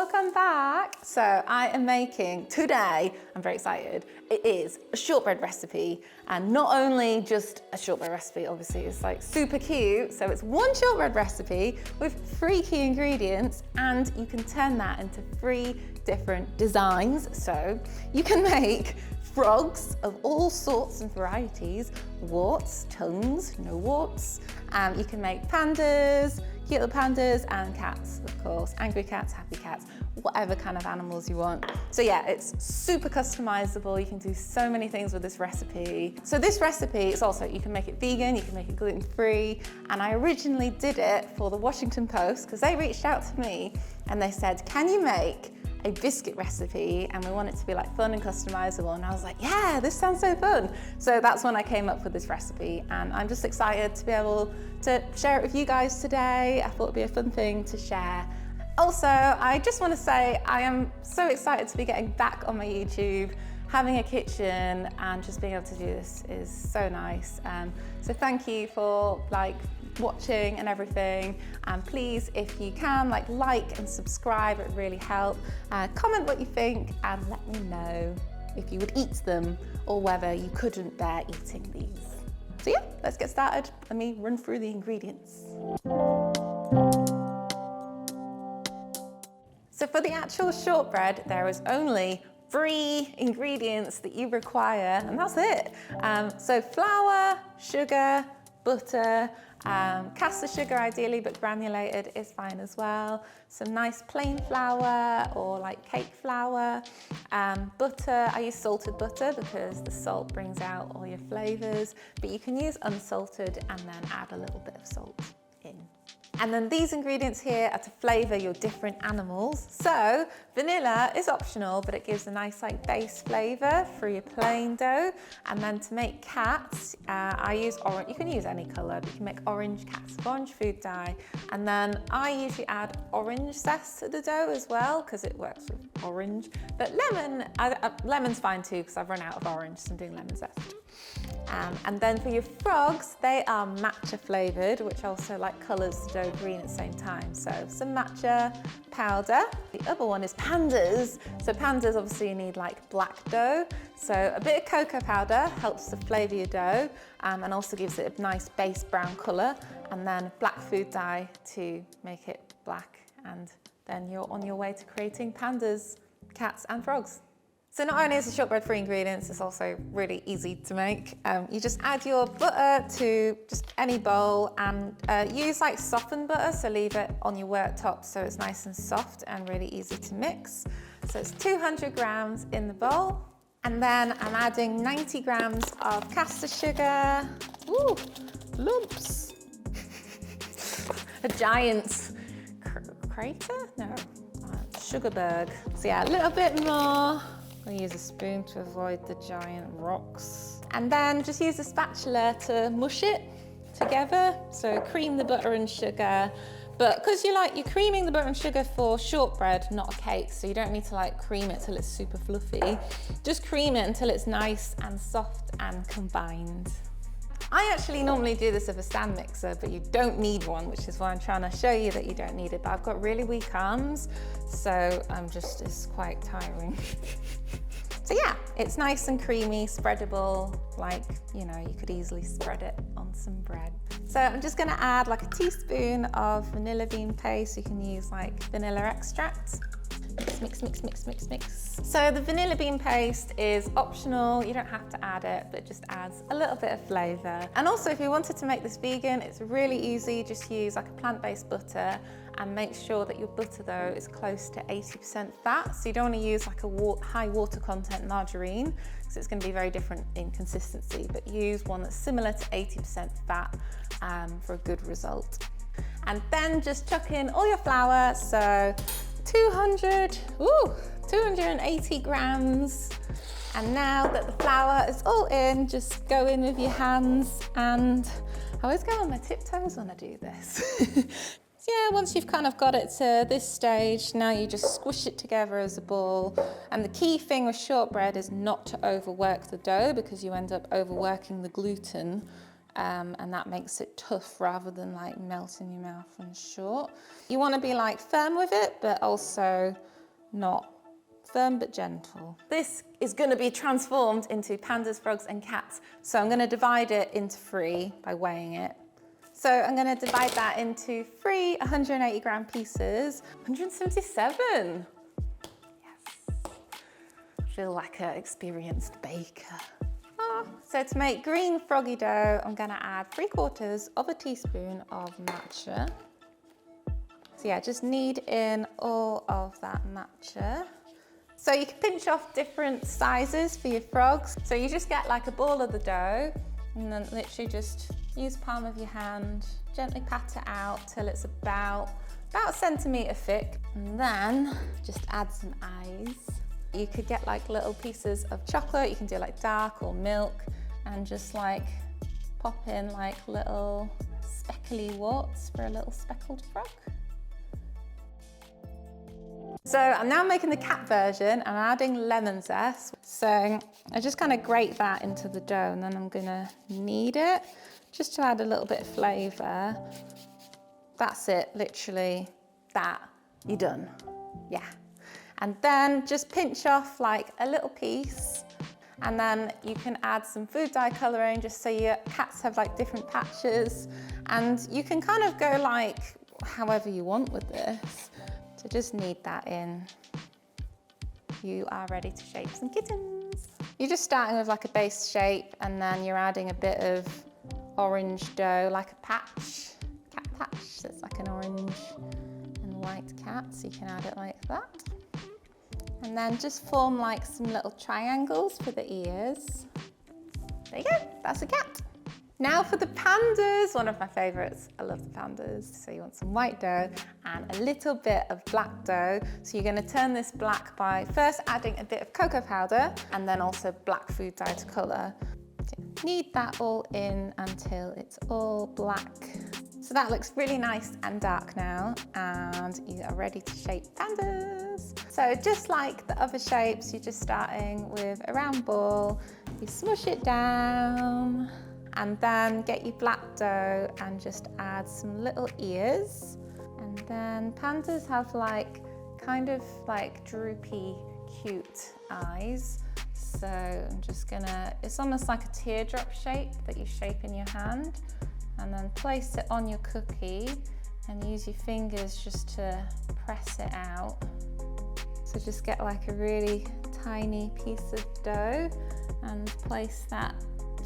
welcome back. So I am making today, I'm very excited, it is a shortbread recipe, and not only just a shortbread recipe, obviously it's like super cute. So it's one shortbread recipe with 3 key ingredients, and you can turn that into 3 different designs. So you can make frogs of all sorts and varieties, warts, tongues, no warts. You can make pandas, cute little pandas, and cats, of course, angry cats, happy cats, whatever kind of animals you want. So yeah, it's super customizable. You can do so many things with this recipe. So this recipe is also, you can make it vegan, you can make it gluten-free, and I originally did it for the Washington Post because they reached out to me and they said, can you make a biscuit recipe, and we want it to be like fun and customizable. And I was like, yeah, this sounds so fun. So that's when I came up with this recipe, and I'm just excited to be able to share it with you guys today. I thought it'd be a fun thing to share. Also, I just want to say I am so excited to be getting back on my YouTube. Having a kitchen and just being able to do this is so nice. So thank you for watching and everything, and please, if you can, like and subscribe, it really helps. Comment what you think and let me know if you would eat them or whether you couldn't bear eating these. So yeah, let's get started. Let me run through the ingredients. So for the actual shortbread, there is only 3 ingredients that you require, and that's it. So flour, sugar, butter, caster sugar ideally, but granulated is fine as well. Some nice plain flour or like cake flour. Butter, I use salted butter because the salt brings out all your flavors, but you can use unsalted and then add a little bit of salt in. And then these ingredients here are to flavor your different animals. So vanilla is optional, but it gives a nice base flavor for your plain dough. And then to make cats, I use orange. You can use any color, but you can make orange cats, orange food dye. And then I usually add orange zest to the dough as well, because it works with orange. But lemon's fine too, because I've run out of orange, so I'm doing lemon zest. And then for your frogs, they are matcha flavored, which also colors the dough green at the same time. So some matcha powder. The other one is pandas. So pandas, obviously you need black dough. So a bit of cocoa powder helps to flavor your dough, and also gives it a nice base brown color. And then black food dye to make it black. And then you're on your way to creating pandas, cats and frogs. So not only is the shortbread 3 ingredients, it's also really easy to make. You just add your butter to just any bowl, and use softened butter, so leave it on your worktop so it's nice and soft and really easy to mix. So it's 200 grams in the bowl. And then I'm adding 90 grams of caster sugar. Ooh, lumps. A giant crater? No, sugar berg. So yeah, a little bit more. I'm going to use a spoon to avoid the giant rocks. And then just use a spatula to mush it together. So cream the butter and sugar. But because you're creaming the butter and sugar for shortbread, not a cake, so you don't need to cream it till it's super fluffy. Just cream it until it's nice and soft and combined. I actually normally do this with a stand mixer, but you don't need one, which is why I'm trying to show you that you don't need it. But I've got really weak arms, so it's quite tiring. So yeah, it's nice and creamy, spreadable, you could easily spread it on some bread. So I'm just gonna add a teaspoon of vanilla bean paste. You can use vanilla extract. Mix, mix, mix, mix, mix. So the vanilla bean paste is optional. You don't have to add it, but it just adds a little bit of flavor. And also, if you wanted to make this vegan, it's really easy. Just use a plant-based butter, and make sure that your butter though is close to 80% fat. So you don't want to use a high water content margarine, because it's going to be very different in consistency, but use one that's similar to 80% fat for a good result. And then just chuck in all your flour. So 280 grams. And now that the flour is all in, just go in with your hands, and I always go on my tiptoes when I do this. Yeah, once you've kind of got it to this stage, now you just squish it together as a ball. And the key thing with shortbread is not to overwork the dough, because you end up overworking the gluten. And that makes it tough rather than melt in your mouth and short. You want to be firm with it, but also not firm but gentle. This is going to be transformed into pandas, frogs and cats. So I'm going to divide it into 3 by weighing it. So I'm going to divide that into 3 180 gram pieces. 177. Yes. Feel like an experienced baker. So to make green froggy dough, I'm going to add 3/4 of a teaspoon of matcha. So yeah, just knead in all of that matcha. So you can pinch off different sizes for your frogs. So you just get like a ball of the dough and then literally just use palm of your hand, gently pat it out till it's about a centimetre thick. And then just add some eyes. You could get like little pieces of chocolate, you can do like dark or milk, and just like pop in like little speckly warts for a little speckled frog. So I'm now making the cat version. I'm adding lemon zest. So I just kind of grate that into the dough and then I'm gonna knead it just to add a little bit of flavour. That's it, literally that, you're done, yeah. And then just pinch off like a little piece and then you can add some food dye colouring just so your cats have like different patches, and you can kind of go like however you want with this. So just knead that in. You are ready to shape some kittens. You're just starting with like a base shape and then you're adding a bit of orange dough, like a patch, cat patch. So it's like an orange and white cat, so you can add it like that. And then just form like some little triangles for the ears. There you go, that's a cat. Now for the pandas, one of my favourites. I love the pandas. So you want some white dough and a little bit of black dough. So you're going to turn this black by first adding a bit of cocoa powder and then also black food dye to colour. Knead that all in until it's all black. So that looks really nice and dark now, and you are ready to shape pandas. So just like the other shapes, you're just starting with a round ball, you smush it down, and then get your black dough and just add some little ears. And then pandas have like kind of like droopy, cute eyes. So I'm just gonna, it's almost like a teardrop shape that you shape in your hand, and then place it on your cookie and use your fingers just to press it out. So just get like a really tiny piece of dough and place that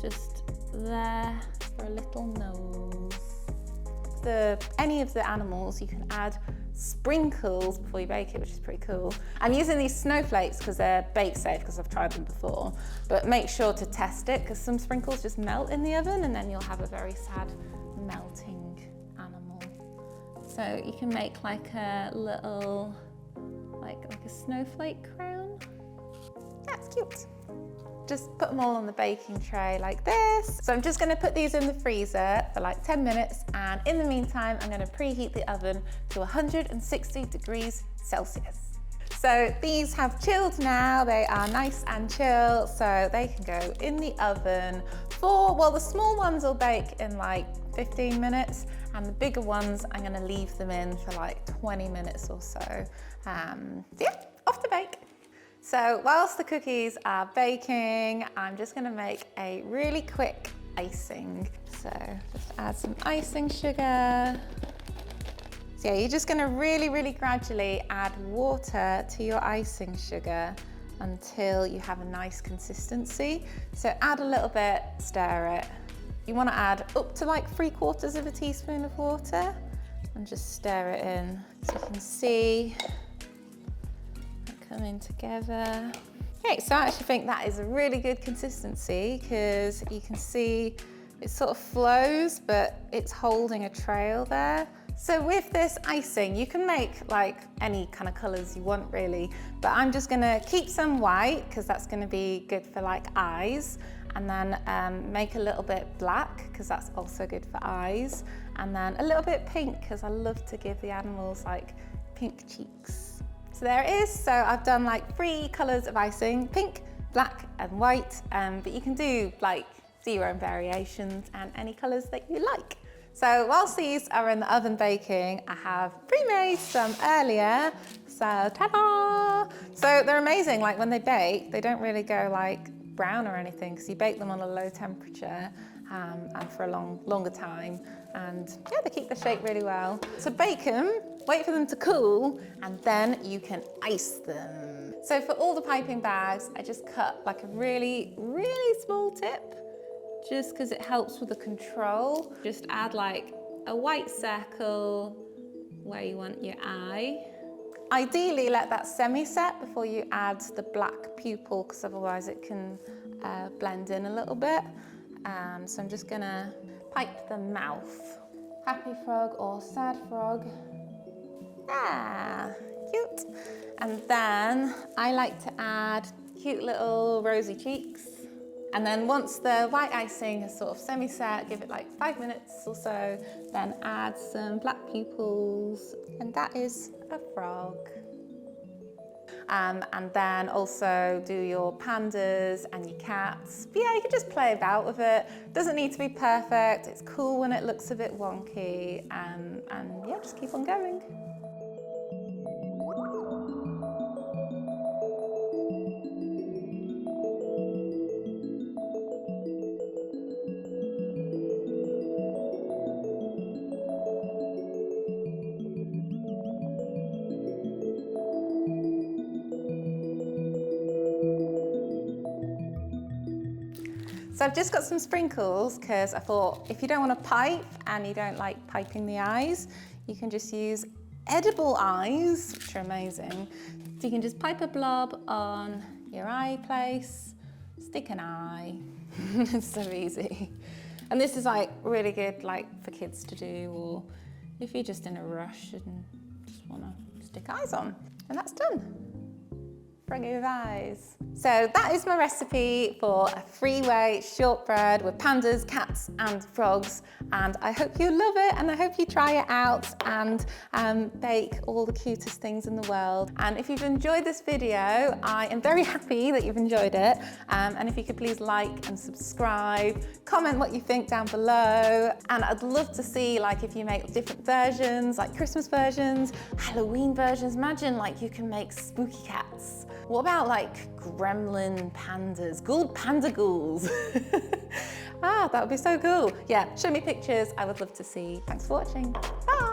just there for a little nose. Any of the animals, you can add sprinkles before you bake it, which is pretty cool. I'm using these snowflakes because they're bake safe, because I've tried them before, but make sure to test it because some sprinkles just melt in the oven and then you'll have a very sad melting animal. So you can make like a little, like a snowflake crown. That's cute. Just put them all on the baking tray like this. So I'm just gonna put these in the freezer for like 10 minutes, and in the meantime, I'm gonna preheat the oven to 160 degrees Celsius. So these have chilled now, they are nice and chill, so they can go in the oven for, well, the small ones will bake in like 15 minutes, and the bigger ones, I'm gonna leave them in for like 20 minutes or so. Yeah, off to bake. So whilst the cookies are baking, I'm just gonna make a really quick icing. So just add some icing sugar. So yeah, you're just gonna really, really gradually add water to your icing sugar until you have a nice consistency. So add a little bit, stir it. You wanna add up to like 3/4 of a teaspoon of water and just stir it in. So you can see coming together. Okay, so I actually think that is a really good consistency because you can see it sort of flows, but it's holding a trail there. So with this icing, you can make like any kind of colors you want really, but I'm just gonna keep some white because that's gonna be good for like eyes, and then make a little bit black because that's also good for eyes, and then a little bit pink because I love to give the animals like pink cheeks. So there it is. So I've done like 3 colors of icing, pink, black and white, but you can do your own variations and any colors that you like. So whilst these are in the oven baking, I have pre-made some earlier. So ta-da! So they're amazing. Like when they bake, they don't really go like brown or anything because you bake them on a low temperature and for a longer time. And yeah, they keep the shape really well. So bake them, wait for them to cool, and then you can ice them. So for all the piping bags, I just cut like a really, really small tip, just because it helps with the control. Just add like a white circle where you want your eye. Ideally, let that semi-set before you add the black pupil, because otherwise it can blend in a little bit. So I'm just gonna pipe the mouth. Happy frog or sad frog. Ah, cute. And then I like to add cute little rosy cheeks. And then once the white icing has sort of semi-set, give it like 5 minutes or so, then add some black pupils, and that is a frog. And then also do your pandas and your cats. But yeah, you can just play about with it. Doesn't need to be perfect. It's cool when it looks a bit wonky, and yeah, just keep on going. So I've just got some sprinkles because I thought if you don't want to pipe and you don't like piping the eyes, you can just use edible eyes, which are amazing. So you can just pipe a blob on your eye place, stick an eye. It's so easy. And this is like really good like for kids to do, or if you're just in a rush and just want to stick eyes on. And that's done. Froggy with eyes. So that is my recipe for a three-way shortbread with pandas, cats and frogs, and I hope you love it, and I hope you try it out and bake all the cutest things in the world. And if you've enjoyed this video, I am very happy that you've enjoyed it, and if you could please like and subscribe, comment what you think down below, and I'd love to see like if you make different versions, like Christmas versions, Halloween versions. Imagine like you can make spooky cats. What about like gremlin pandas, panda ghouls? Ah, that would be so cool. Yeah, show me pictures, I would love to see. Thanks for watching, bye.